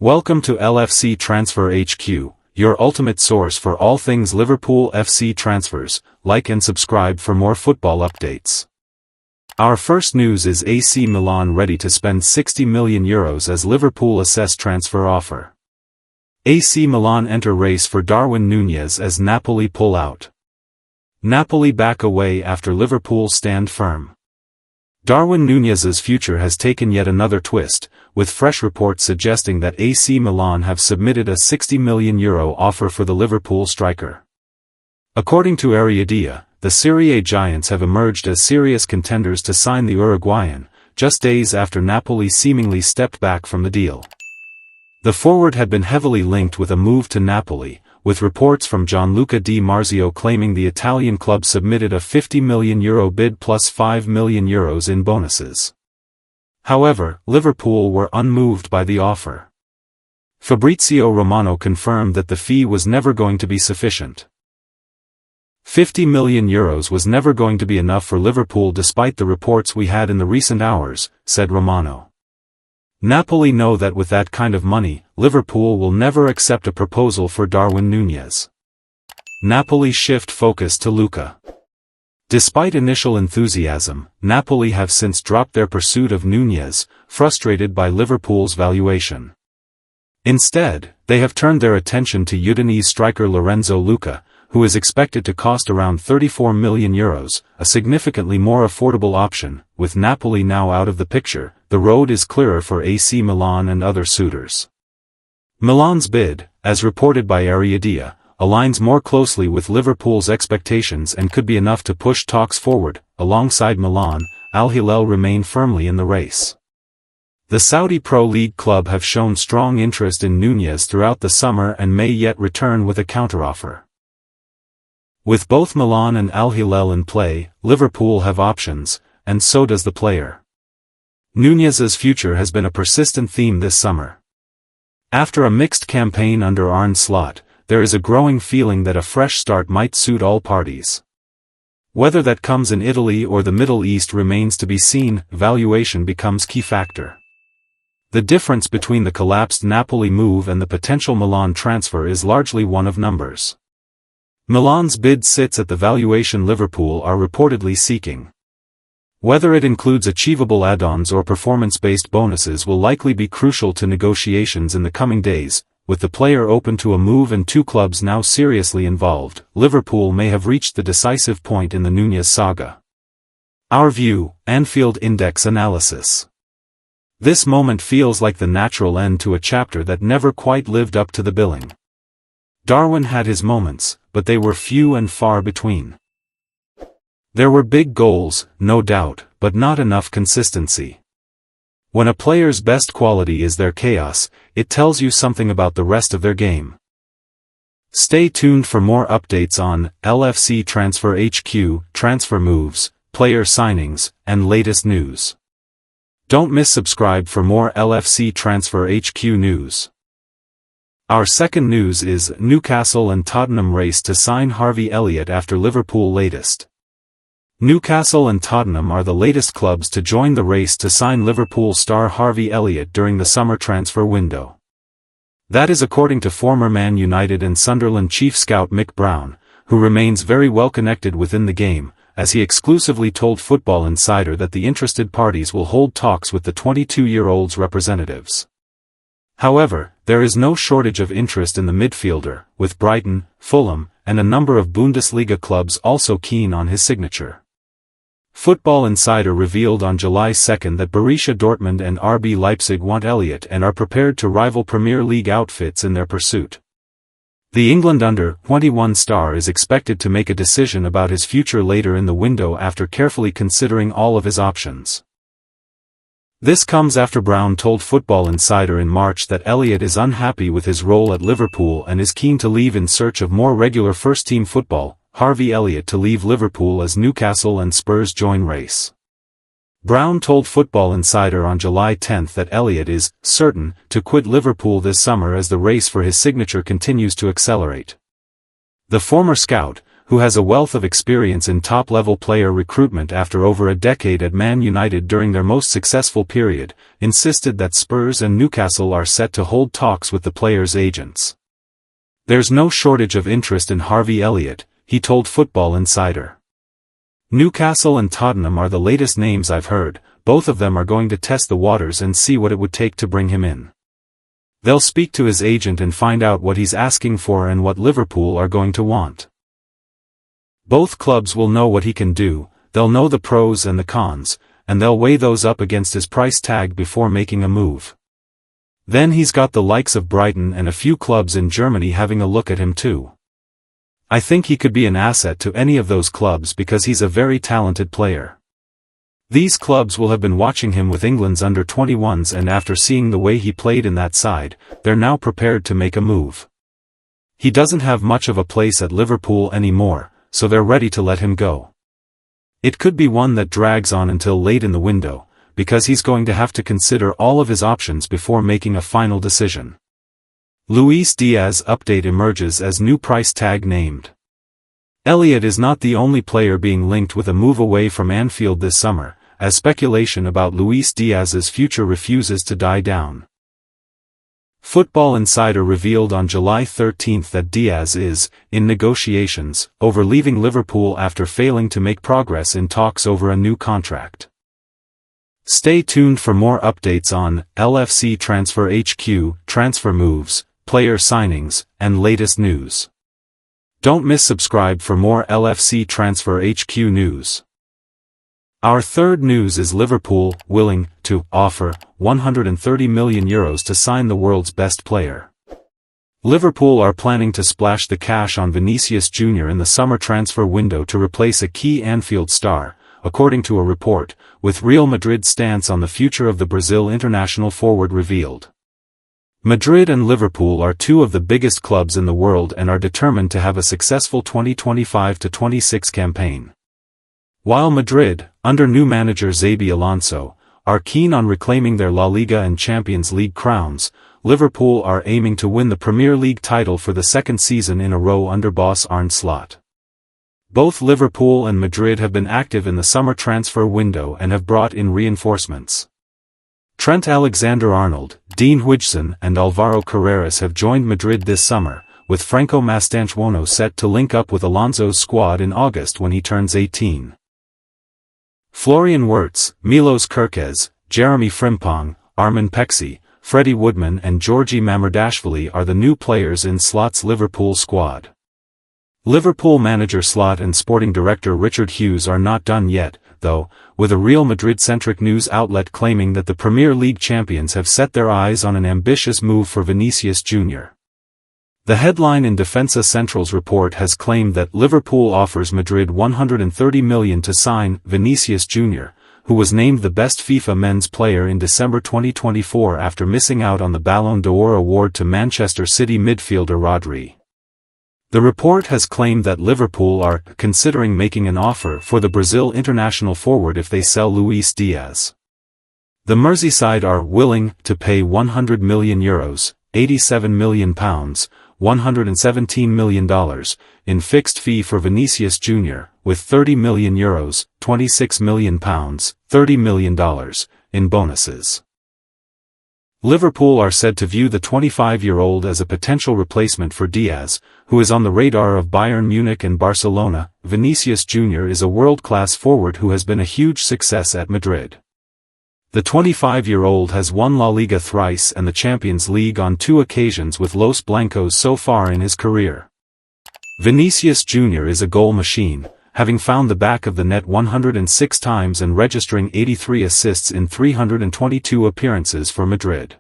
Welcome to LFC Transfer HQ, your ultimate source for all things Liverpool FC transfers. Like and subscribe for more football updates. Our first news is AC Milan ready to spend €60 million as Liverpool assess transfer offer. AC Milan enter race for Darwin Nunez as Napoli pull out. Napoli back away after Liverpool stand firm. Darwin Nunez's future has taken yet another twist, with fresh reports suggesting that AC Milan have submitted a €60 million offer for the Liverpool striker. According to editorial, the Serie A giants have emerged as serious contenders to sign the Uruguayan, just days after Napoli seemingly stepped back from the deal. The forward had been heavily linked with a move to Napoli, with reports from Luca Di Marzio claiming the Italian club submitted a €50 million bid plus €5 million in bonuses. However, Liverpool were unmoved by the offer. Fabrizio Romano confirmed that the fee was never going to be sufficient. €50 million was never going to be enough for Liverpool despite the reports we had in the recent hours, said Romano. Napoli know that with that kind of money, Liverpool will never accept a proposal for Darwin Nunez. Napoli shift focus to Luca. Despite initial enthusiasm, Napoli have since dropped their pursuit of Nunez, frustrated by Liverpool's valuation. Instead, they have turned their attention to Udinese striker Lorenzo Luca, who is expected to cost around €34 million, a significantly more affordable option. With Napoli now out of the picture, the road is clearer for AC Milan and other suitors. Milan's bid, as reported by editorial, aligns more closely with Liverpool's expectations and could be enough to push talks forward. Alongside Milan, Al Hilal remain firmly in the race. The Saudi Pro League club have shown strong interest in Nunez throughout the summer and may yet return with a counteroffer. With both Milan and Al Hilal in play, Liverpool have options, and so does the player. Nunez's future has been a persistent theme this summer. After a mixed campaign under Arne Slot, there is a growing feeling that a fresh start might suit all parties. Whether that comes in Italy or the Middle East remains to be seen. Valuation becomes key factor. The difference between the collapsed Napoli move and the potential Milan transfer is largely one of numbers. Milan's bid sits at the valuation Liverpool are reportedly seeking. Whether it includes achievable add-ons or performance-based bonuses will likely be crucial to negotiations in the coming days. With the player open to a move and two clubs now seriously involved, Liverpool may have reached the decisive point in the Nunez saga. Our view, Anfield Index analysis. This moment feels like the natural end to a chapter that never quite lived up to the billing. Darwin had his moments, but they were few and far between. There were big goals, no doubt, but not enough consistency. When a player's best quality is their chaos, it tells you something about the rest of their game. Stay tuned for more updates on LFC Transfer HQ, transfer moves, player signings, and latest news. Don't miss subscribe for more LFC Transfer HQ news. Our second news is Newcastle and Tottenham race to sign Harvey Elliott after Liverpool latest. Newcastle and Tottenham are the latest clubs to join the race to sign Liverpool star Harvey Elliott during the summer transfer window. That is according to former Man United and Sunderland chief scout Mick Brown, who remains very well connected within the game, as he exclusively told Football Insider that the interested parties will hold talks with the 22-year-old's representatives. However, there is no shortage of interest in the midfielder, with Brighton, Fulham, and a number of Bundesliga clubs also keen on his signature. Football Insider revealed on July 2 that Borussia Dortmund and RB Leipzig want Elliott and are prepared to rival Premier League outfits in their pursuit. The England under-21 star is expected to make a decision about his future later in the window after carefully considering all of his options. This comes after Brown told Football Insider in March that Elliott is unhappy with his role at Liverpool and is keen to leave in search of more regular first-team football. Harvey Elliott to leave Liverpool as Newcastle and Spurs join race. Brown told Football Insider on July 10 that Elliott is certain to quit Liverpool this summer as the race for his signature continues to accelerate. The former scout, who has a wealth of experience in top-level player recruitment after over a decade at Man United during their most successful period, insisted that Spurs and Newcastle are set to hold talks with the players' agents. "There's no shortage of interest in Harvey Elliott," he told Football Insider. "Newcastle and Tottenham are the latest names I've heard. Both of them are going to test the waters and see what it would take to bring him in. They'll speak to his agent and find out what he's asking for and what Liverpool are going to want. Both clubs will know what he can do, they'll know the pros and the cons, and they'll weigh those up against his price tag before making a move. Then he's got the likes of Brighton and a few clubs in Germany having a look at him too. I think he could be an asset to any of those clubs because he's a very talented player. These clubs will have been watching him with England's under-21s, and after seeing the way he played in that side, they're now prepared to make a move. He doesn't have much of a place at Liverpool anymore, so they're ready to let him go. It could be one that drags on until late in the window, because he's going to have to consider all of his options before making a final decision." Luis Diaz update emerges as new price tag named. Elliott is not the only player being linked with a move away from Anfield this summer, as speculation about Luis Diaz's future refuses to die down. Football Insider revealed on July 13 that Diaz is in negotiations over leaving Liverpool after failing to make progress in talks over a new contract. Stay tuned for more updates on LFC Transfer HQ, transfer moves, player signings, and latest news. Don't miss subscribe for more LFC Transfer HQ news. Our third news is Liverpool willing to offer €130 million to sign the world's best player. Liverpool are planning to splash the cash on Vinicius Jr in the summer transfer window to replace a key Anfield star, according to a report, with Real Madrid's stance on the future of the Brazil international forward revealed. Madrid and Liverpool are two of the biggest clubs in the world and are determined to have a successful 2025-26 campaign. While Madrid, under new manager Xabi Alonso, are keen on reclaiming their La Liga and Champions League crowns, Liverpool are aiming to win the Premier League title for the second season in a row under boss Arne Slot. Both Liverpool and Madrid have been active in the summer transfer window and have brought in reinforcements. Trent Alexander-Arnold, Dean Huijsen and Alvaro Carreras have joined Madrid this summer, with Franco Mastantuono set to link up with Alonso's squad in August when he turns 18. Florian Wirtz, Milos Kerkez, Jeremy Frimpong, Armin Pexi, Freddie Woodman and Georgi Mamardashvili are the new players in Slot's Liverpool squad. Liverpool manager Slot and sporting director Richard Hughes are not done yet, though, with a Real Madrid-centric news outlet claiming that the Premier League champions have set their eyes on an ambitious move for Vinicius Jr. The headline in Defensa Central's report has claimed that Liverpool offers Madrid €130 million to sign Vinicius Jr, who was named the best FIFA men's player in December 2024 after missing out on the Ballon d'Or award to Manchester City midfielder Rodri. The report has claimed that Liverpool are considering making an offer for the Brazil international forward if they sell Luis Diaz. The Merseyside are willing to pay €100 million, £87 million, $117 million, in fixed fee for Vinicius Jr, with €30 million, £26 million, $30 million, in bonuses. Liverpool are said to view the 25-year-old as a potential replacement for Diaz, who is on the radar of Bayern Munich and Barcelona. Vinicius Jr is a world-class forward who has been a huge success at Madrid. The 25-year-old has won La Liga thrice and the Champions League on 2 occasions with Los Blancos so far in his career. Vinicius Jr is a goal machine, having found the back of the net 106 times and registering 83 assists in 322 appearances for Madrid.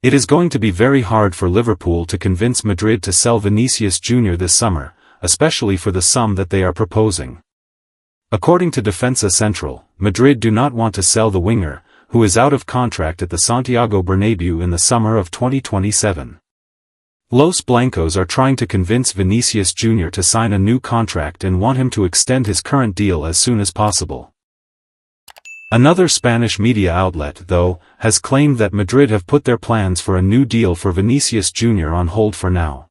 It is going to be very hard for Liverpool to convince Madrid to sell Vinicius Jr this summer, especially for the sum that they are proposing. According to Defensa Central, Madrid do not want to sell the winger, who is out of contract at the Santiago Bernabéu in the summer of 2027. Los Blancos are trying to convince Vinicius Jr to sign a new contract and want him to extend his current deal as soon as possible. Another Spanish media outlet, though, has claimed that Madrid have put their plans for a new deal for Vinicius Jr on hold for now.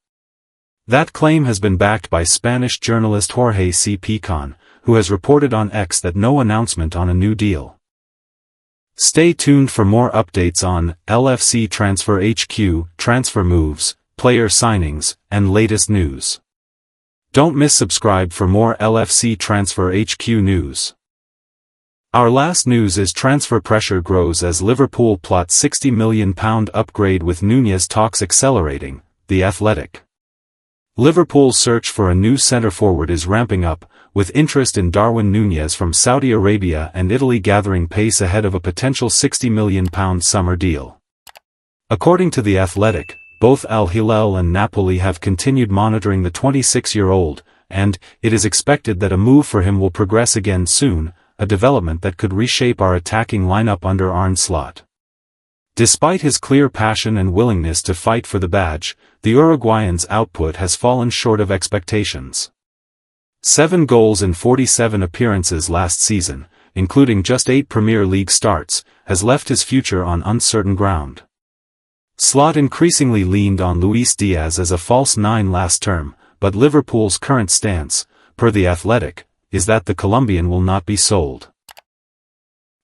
That claim has been backed by Spanish journalist Jorge C. Picon, who has reported on X that no announcement on a new deal. Stay tuned for more updates on LFC Transfer HQ, transfer moves, player signings, and latest news. Don't miss subscribe for more LFC Transfer HQ news. Our last news is transfer pressure grows as Liverpool plot £60 million upgrade with Nunez talks accelerating, The Athletic. Liverpool's search for a new centre-forward is ramping up, with interest in Darwin Nunez from Saudi Arabia and Italy gathering pace ahead of a potential £60 million summer deal. According to The Athletic, both Al Hilal and Napoli have continued monitoring the 26-year-old, and it is expected that a move for him will progress again soon, a development that could reshape our attacking lineup under Arne Slot. Despite his clear passion and willingness to fight for the badge, the Uruguayan's output has fallen short of expectations. 7 goals in 47 appearances last season, including just 8 Premier League starts, has left his future on uncertain ground. Slot increasingly leaned on Luis Diaz as a false 9 last term, but Liverpool's current stance, per The Athletic, is that the Colombian will not be sold.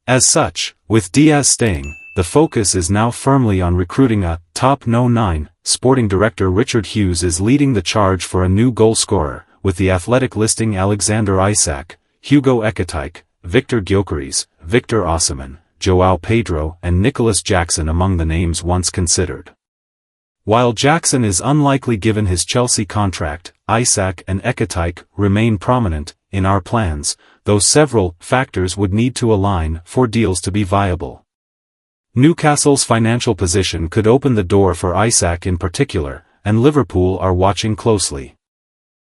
As such, with Diaz staying, the focus is now firmly on recruiting a top No. 9. Sporting director Richard Hughes is leading the charge for a new goalscorer, with The Athletic listing Alexander Isak, Hugo Ekitike, Victor Gyökeres, Victor Osimhen, João Pedro and Nicholas Jackson among the names once considered. While Jackson is unlikely given his Chelsea contract, Isak and Ekitike remain prominent in our plans, though several factors would need to align for deals to be viable. Newcastle's financial position could open the door for Isak in particular, and Liverpool are watching closely.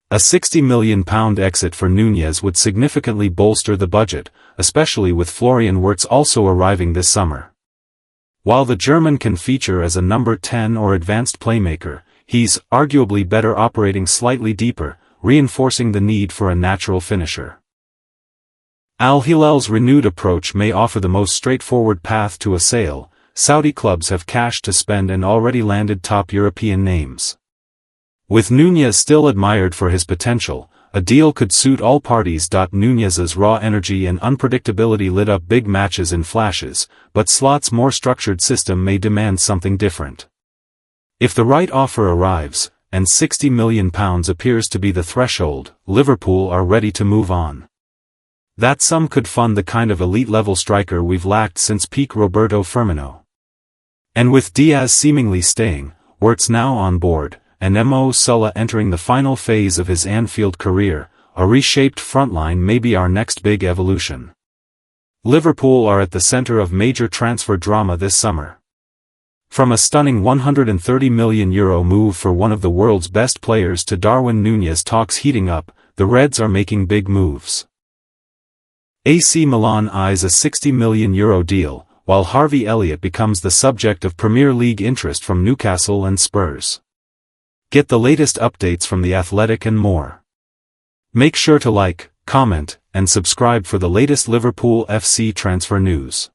A £60 million exit for Nunez would significantly bolster the budget, especially with Florian Wirtz also arriving this summer. While the German can feature as a number 10 or advanced playmaker, he's arguably better operating slightly deeper, reinforcing the need for a natural finisher. Al Hilal's renewed approach may offer the most straightforward path to a sale. Saudi clubs have cash to spend and already landed top European names. With Nunez still admired for his potential, a deal could suit all parties. Nunez's raw energy and unpredictability lit up big matches in flashes, but Slot's more structured system may demand something different. If the right offer arrives, and £60 million appears to be the threshold, Liverpool are ready to move on. That sum could fund the kind of elite-level striker we've lacked since peak Roberto Firmino. And with Diaz seemingly staying, Wirtz now on board, and Mo Salah entering the final phase of his Anfield career, a reshaped frontline may be our next big evolution. Liverpool are at the center of major transfer drama this summer. From a stunning €130 million move for one of the world's best players to Darwin Nunez talks heating up, the Reds are making big moves. AC Milan eyes a €60 million deal, while Harvey Elliott becomes the subject of Premier League interest from Newcastle and Spurs. Get the latest updates from The Athletic and more. Make sure to like, comment, and subscribe for the latest Liverpool FC transfer news.